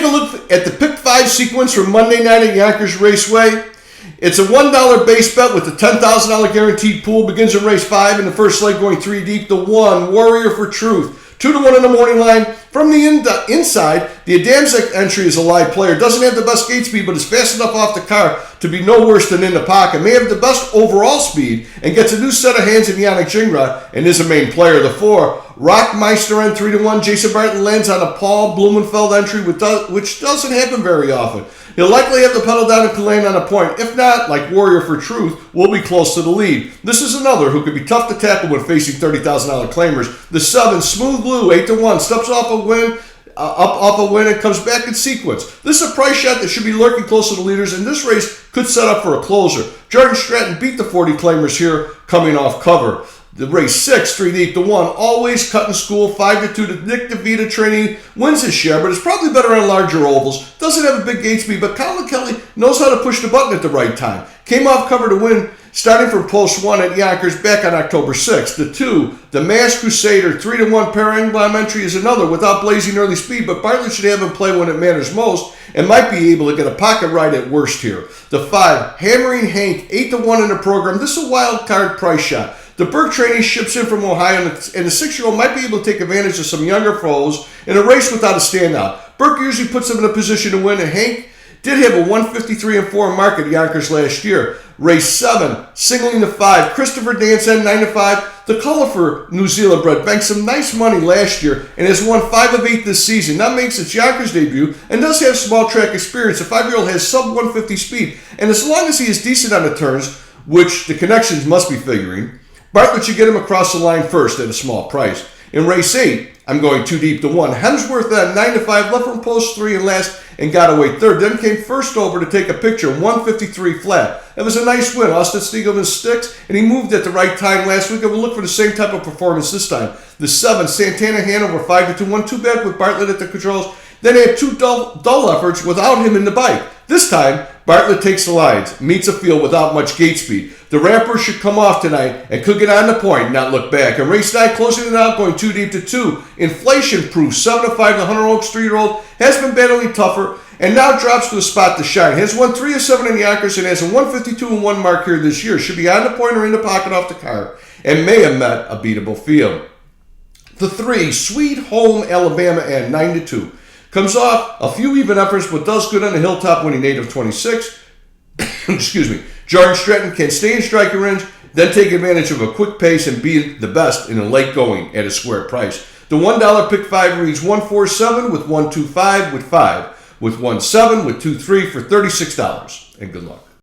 a look at the Pick 5 sequence from Monday night at Yonkers Raceway. It's a $1 base bet with a $10,000 guaranteed pool. Begins in race 5 in the first leg going 3 deep. The 1, Warrior for Truth. 2-1 in the morning line. From the inside, the Adamczyk entry is a live player. Doesn't have the best gate speed, but is fast enough off the car to be no worse than in the pocket. May have the best overall speed and gets a new set of hands in Yannick Gingras and is a main player. The 4, Rockmeister N 3-1. Jason Bartlett lands on a Paul Blumenfeld entry, which doesn't happen very often. He'll likely have the pedal down and can land on a point. If not, like Warrior for Truth, will be close to the lead. This is another who could be tough to tackle when facing $30,000 claimers. The 7, Smooth Blue, 8-1, steps off a win, off a win and comes back in sequence. This is a price shot that should be lurking close to the leaders, and this race could set up for a closer. Jordan Stratton beat the 40 claimers here, coming off cover. The race 6, 3 deep, the 1, Always Cutting School, 5-2. The Nick DeVita trainee wins his share, but is probably better on larger ovals. Doesn't have a big gate speed, but Colin Kelly knows how to push the button at the right time. Came off cover to win, starting from post 1 at Yonkers back on October 6th. The 2, the Masked Crusader, 3-1 Parangblom entry is another without blazing early speed, but Bartlett should have him play when it matters most and might be able to get a pocket ride at worst here. The 5, Hammering Hank, 8-1 in the program. This is a wild card price shot. The Burke trainee ships in from Ohio, and the 6-year-old might be able to take advantage of some younger foes in a race without a standout. Burke usually puts him in a position to win, and Hank did have a 153-4 mark at Yonkers last year. Race 7, singling the 5, Christopher Dance N 9-5. The color for New Zealand bred banked some nice money last year and has won 5 of 8 this season. That makes its Yonkers debut and does have small track experience. The 5-year-old has sub 150 speed, and as long as he is decent on the turns, which the connections must be figuring, Bartlett should get him across the line first at a small price. In race 8, I'm going 2 deep to 1. Hemsworth at 9-5, left from post 3 and last and got away third. Then came first over to take a picture, 153 flat. That was a nice win. Austin Stiegelman sticks, and he moved at the right time last week, and we'll look for the same type of performance this time. The 7, Santana Hanover, 5-2, 1-2 back with Bartlett at the controls. Then they had 2 dull efforts without him in the bike. This time, Bartlett takes the lines, meets a field without much gate speed. The Ramper should come off tonight and could get on the point and not look back. And race 9, closing it out, going 2 deep to 2. Inflation Proof, 7-5, the Hunter Oaks 3-year-old, has been battling tougher and now drops to a spot to shine. Has won 3 of 7 in Yonkers and has a 152-1 mark here this year. Should be on the point or in the pocket off the car and may have met a beatable field. The 3, Sweet Home Alabama N, 9-2. Comes off a few even efforts, but does good on the hilltop winning 8 of 26. Excuse me. Jordan Stratton can stay in striking range, then take advantage of a quick pace and be the best in a late going at a square price. The $1 Pick 5 reads 147 with 125 with 5, with 17 with 23 for $36. And good luck.